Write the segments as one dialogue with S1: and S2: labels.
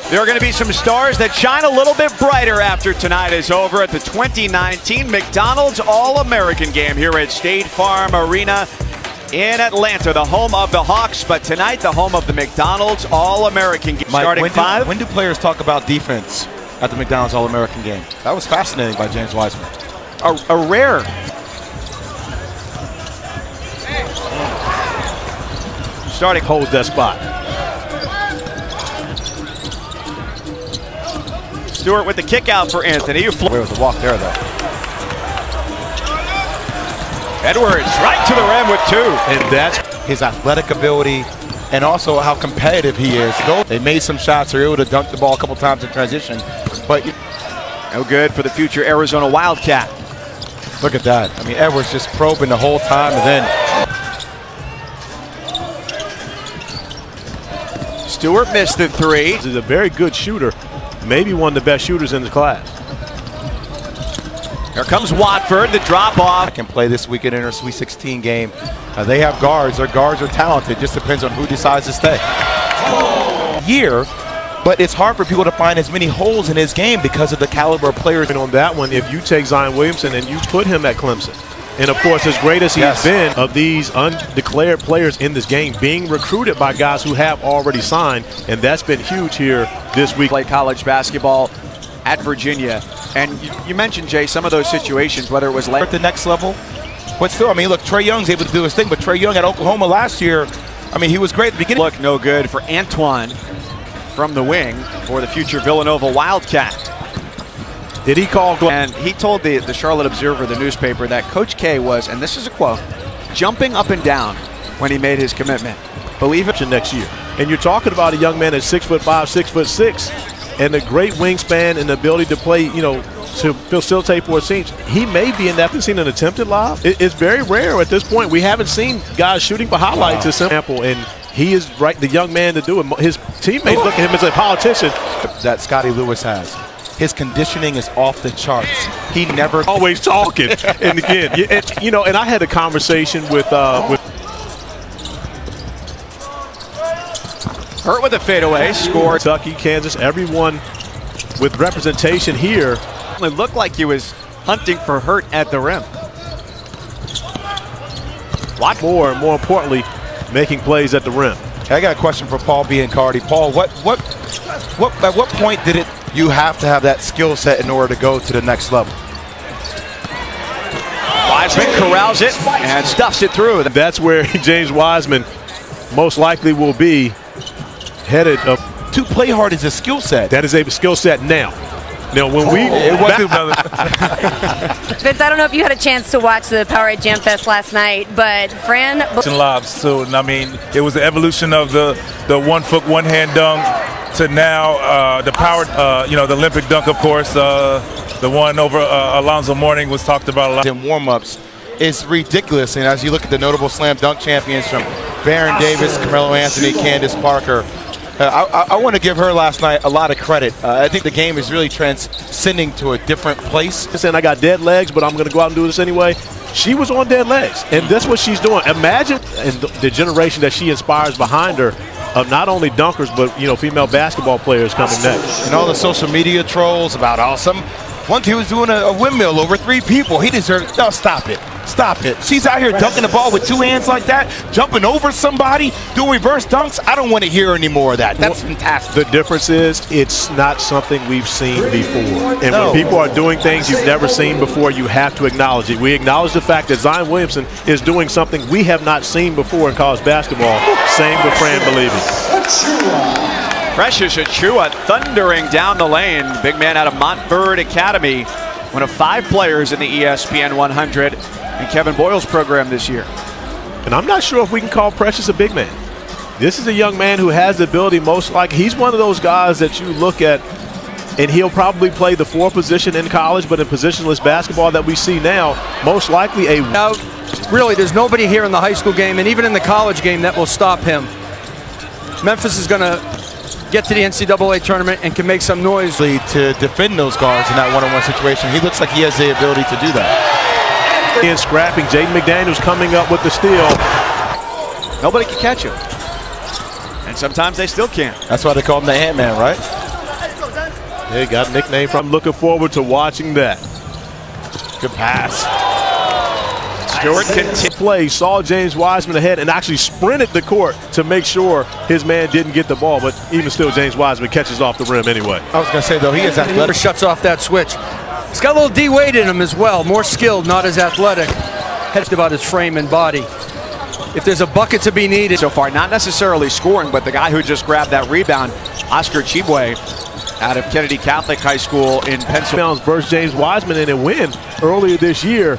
S1: There are going to be some stars that shine a little bit brighter after tonight is over at the 2019 McDonald's All-American game here at State Farm Arena in Atlanta, the home of the Hawks, but tonight the home of the McDonald's All-American game.
S2: Mike,
S1: starting five.
S2: When do players talk about defense at the McDonald's All-American game? That was fascinating by James Wiseman.
S1: A rare.
S3: Starting holds that spot.
S1: Stewart with the kick out for Anthony.
S2: Where was the walk there, though?
S1: Edwards right to the rim with two.
S3: And that's
S2: his athletic ability and also how competitive he is. They made some shots. They were able to dunk the ball a couple times in transition. But
S1: no good for the future Arizona Wildcat.
S2: Look at that. I mean, Edwards just probing the whole time, and then
S1: Stewart missed the three.
S3: He's a very good shooter. Maybe one of the best shooters in the class.
S1: Here comes Watford, the drop-off.
S2: I can play this weekend in our Sweet 16 game. They have guards. Their guards are talented. Just depends on who decides to stay. But it's hard for people to find as many holes in his game because of the caliber of players.
S3: And on that one, if you take Zion Williamson and you put him at Clemson, and of course, as great as he's been, of these undeclared players in this game, being recruited by guys who have already signed, and that's been huge here this week.
S1: Play college basketball at Virginia, and you mentioned, Jay, some of those situations, whether it was
S2: at the next level, but still, I mean, look, Trae Young's able to do his thing, but Trae Young at Oklahoma last year, I mean, he was great at the beginning.
S1: Look no good for Antoine from the wing for the future Villanova Wildcat.
S3: Did he call?
S1: And he told the Charlotte Observer, the newspaper, that Coach K was, and this is a quote, jumping up and down when he made his commitment. Believe it.
S3: Next year. And you're talking about a young man that's 6'5", 6'6", and a great wingspan and the ability to play, you know, to facilitate for his teams. He may be in that. Haven't seen an attempted lob. It's very rare at this point. We haven't seen guys shooting for highlights as simple, and he is the young man to do it. His teammates look at him as a politician.
S2: That Scotty Lewis has. His conditioning is off the charts. He never
S3: always talking. And again, you know, and I had a conversation with
S1: Hurt with a fadeaway, scored.
S3: Kentucky, Kansas, everyone with representation here.
S1: It looked like he was hunting for Hurt at the rim.
S3: Lot more, and more importantly, making plays at the rim.
S2: I got a question for Paul Biancardi. Paul, at what point did you have to have that skill set in order to go to the next level?
S1: Wiseman corrals it and stuffs it through.
S3: That's where James Wiseman most likely will be headed up.
S2: To play hard is a skill set.
S3: That is a skill set now. Now, when
S4: Vince, I don't know if you had a chance to watch the Powerade Jam Fest last night, but Fran
S5: lobs too. And I mean, it was the evolution of the 1 foot, 1 hand dunk to now the power, you know, the Olympic dunk, of course. The one over Alonzo Mourning was talked about a lot.
S2: In warm-ups is ridiculous. And as you look at the notable slam dunk champions from Baron Davis, Carmelo Anthony, Candace Parker, I want to give her last night a lot of credit. I think the game is really transcending to a different place.
S3: Saying I got dead legs, but I'm going to go out and do this anyway. She was on dead legs, and that's what she's doing. Imagine the generation that she inspires behind her of not only dunkers, but, you know, female basketball players coming next.
S2: And all the social media trolls about awesome. One kid was doing a windmill over 3 people. He deserves. No, stop it. Stop it. She's out here dunking the ball with 2 hands like that, jumping over somebody, doing reverse dunks. I don't want to hear any more of that. That's fantastic.
S3: The difference is it's not something we've seen before. And when people are doing things you've never seen before, you have to acknowledge it. We acknowledge the fact that Zion Williamson is doing something we have not seen before in college basketball. Same with Fran Believing.
S1: Precious Achua thundering down the lane. Big man out of Montverde Academy. One of 5 players in the ESPN 100 in Kevin Boyle's program this year.
S3: And I'm not sure if we can call Precious a big man. This is a young man who has the ability, most likely. He's one of those guys that you look at, and he'll probably play the 4 position in college, but in positionless basketball that we see now, most likely a...
S6: Now, really, there's nobody here in the high school game and even in the college game that will stop him. Memphis is going to get to the NCAA tournament and can make some noise.
S2: To defend those guards in that one-on-one situation, he looks like he has the ability to do that.
S3: And scrapping, Jaden McDaniels coming up with the steal.
S1: Nobody can catch him. And sometimes they still can't.
S2: That's why they call him the Ant-Man, right?
S3: They got a nickname from. I'm looking forward to watching that.
S2: Good pass.
S1: Stewart continues.
S3: Play, saw James Wiseman ahead and actually sprinted the court to make sure his man didn't get the ball, but even still James Wiseman catches off the rim anyway.
S2: I was going to say, though, he is athletic.
S6: Shuts off that switch. He's got a little D-weight in him as well. More skilled, not as athletic. Heads about his frame and body. If there's a bucket to be needed.
S1: So far, not necessarily scoring, but the guy who just grabbed that rebound, Oscar Chibwe, out of Kennedy Catholic High School in Pennsylvania.
S3: Versus James Wiseman in a win earlier this year.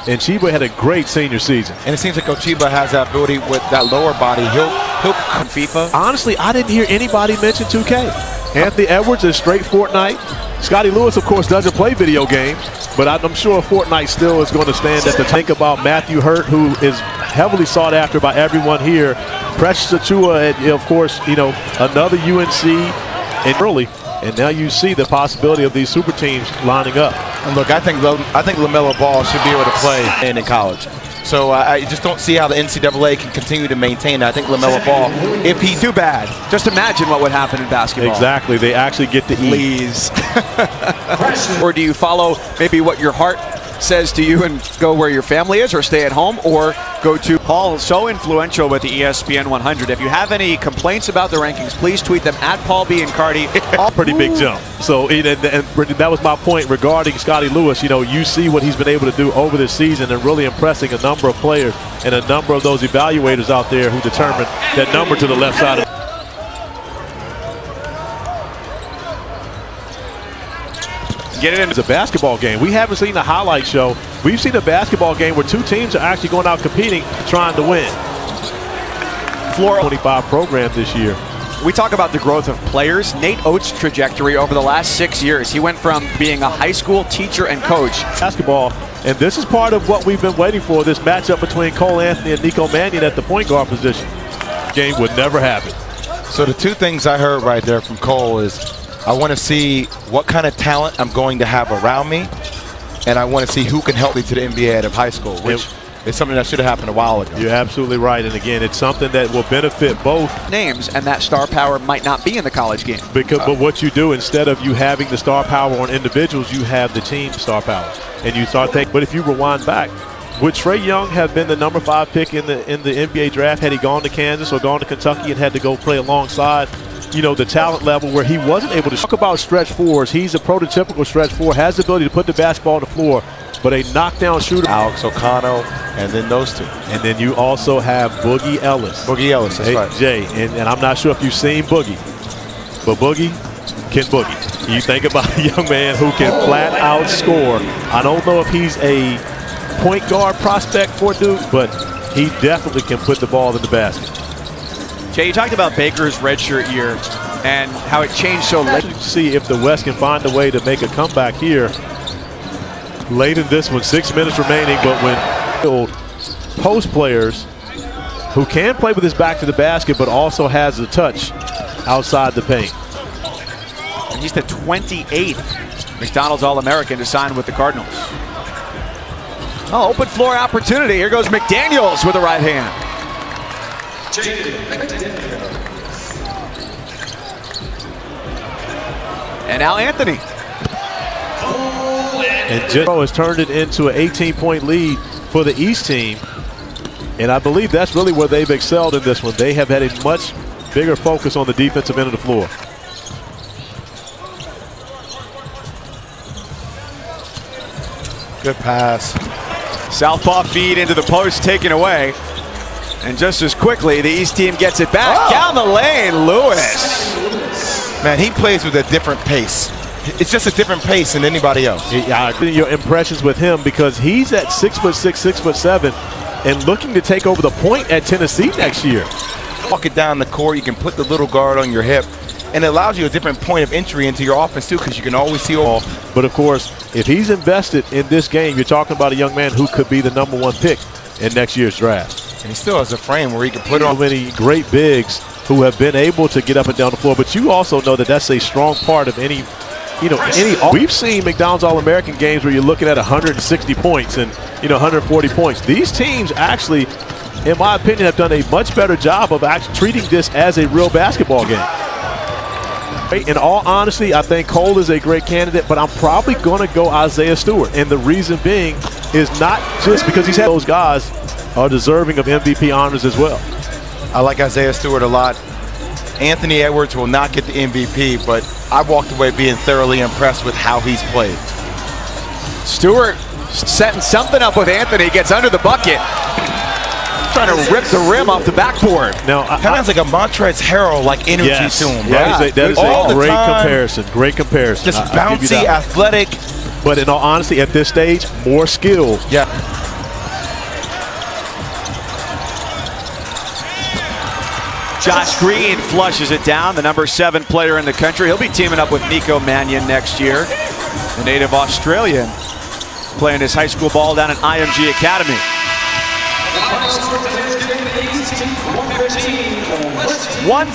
S3: And Chiba had a great senior season.
S2: And it seems like Chiba has that ability with that lower body. He'll
S1: on FIFA.
S3: Honestly, I didn't hear anybody mention 2K. Anthony Edwards is straight Fortnite. Scotty Lewis, of course, doesn't play video games, but I'm sure Fortnite still is going to stand at the think about Matthew Hurt, who is heavily sought after by everyone here. Precious Achua, of course, you know, another UNC and early. And now you see the possibility of these super teams lining up.
S2: And look, I think LaMelo Ball should be able to play in college. So I just don't see how the NCAA can continue to maintain that. I think LaMelo Ball, if he's
S1: too bad, just imagine what would happen in basketball.
S3: Exactly, they actually get to eat.
S1: Please. Or do you follow maybe what your heart says to you and go where your family is, or stay at home, or go to Paul, so influential with the ESPN 100. If you have any complaints about the rankings, please tweet them at Paul B. and Cardi.
S3: Pretty big jump. So and that was my point regarding Scotty Lewis. You know, you see what he's been able to do over this season and really impressing a number of players and a number of those evaluators out there who determine that number to the left side of
S1: get it into
S3: a basketball game. We haven't seen a highlight show. We've seen a basketball game where two teams are actually going out competing, trying to win. Florida 25 program this year.
S1: We talk about the growth of players. Nate Oates' trajectory over the last 6 years. He went from being a high school teacher and coach.
S3: Basketball, and this is part of what we've been waiting for, this matchup between Cole Anthony and Nico Mannion at the point guard position. Game would never happen.
S2: So the two things I heard right there from Cole is, I want to see what kind of talent I'm going to have around me, and I want to see who can help me to the NBA out of high school, which is something that should have happened a while ago.
S3: You're absolutely right, and again, it's something that will benefit both
S1: names, and that star power might not be in the college game.
S3: But what you do, instead of you having the star power on individuals, you have the team star power, and you start thinking. But if you rewind back, would Trae Young have been the number 5 pick in the NBA draft had he gone to Kansas or gone to Kentucky and had to go play alongside, you know, the talent level where he wasn't able to talk about stretch fours? He's a prototypical stretch four, has the ability to put the basketball on the floor, but a knockdown shooter.
S2: Alex O'Connell, and then those two.
S3: And then you also have Boogie Ellis.
S2: Boogie Ellis, that's right.
S3: Jay, and I'm not sure if you've seen Boogie, but Boogie can boogie. You think about a young man who can flat out score. I don't know if he's a point guard prospect for Duke, but he definitely can put the ball in the basket.
S1: Jay, you talked about Baker's redshirt year and how it changed so late.
S3: See if the West can find a way to make a comeback here. Late in this one, 6 minutes remaining, but when post players who can play with his back to the basket but also has the touch outside the paint.
S1: And he's the 28th McDonald's All-American to sign with the Cardinals. Oh, open floor opportunity. Here goes McDaniels with the right hand. And now Anthony.
S3: And Jimbo has turned it into an 18-point lead for the East team. And I believe that's really where they've excelled in this one. They have had a much bigger focus on the defensive end of the floor.
S2: Good pass.
S1: Southpaw feed into the post taken away. And just as quickly, the East team gets it back. Down the lane, Lewis.
S2: Man, he plays with a different pace. It's just a different pace than anybody else.
S3: Yeah, your impressions with him, because he's at 6'6", 6'7", and looking to take over the point at Tennessee next year.
S2: Walk it down the court, you can put the little guard on your hip, and it allows you a different point of entry into your offense too, because you can always see all.
S3: But of course, if he's invested in this game, you're talking about a young man who could be the #1 pick in next year's draft.
S2: And he still has a frame where he can put on.
S3: So many great bigs who have been able to get up and down the floor, but you also know that that's a strong part of any. We've seen McDonald's All-American games where you're looking at 160 points and 140 points. These teams actually, in my opinion, have done a much better job of actually treating this as a real basketball game. In all honesty, I think Cole is a great candidate, but I'm probably going to go Isaiah Stewart. And the reason being is not just because he's had those guys are deserving of MVP honors as well.
S2: I like Isaiah Stewart a lot. Anthony Edwards will not get the MVP, but I walked away being thoroughly impressed with how he's played.
S1: Stewart setting something up with Anthony, gets under the bucket. Trying to rip the rim off the backboard.
S3: Now,
S2: kind of like a Montrezl Harrell-like energy to him, right?
S3: That is a great comparison. Great comparison.
S2: Just bouncy, athletic.
S3: But in all honesty, at this stage, more skill.
S2: Yeah.
S1: Josh Green flushes it down, the #7 player in the country. He'll be teaming up with Nico Mannion next year. The native Australian playing his high school ball down at IMG Academy. One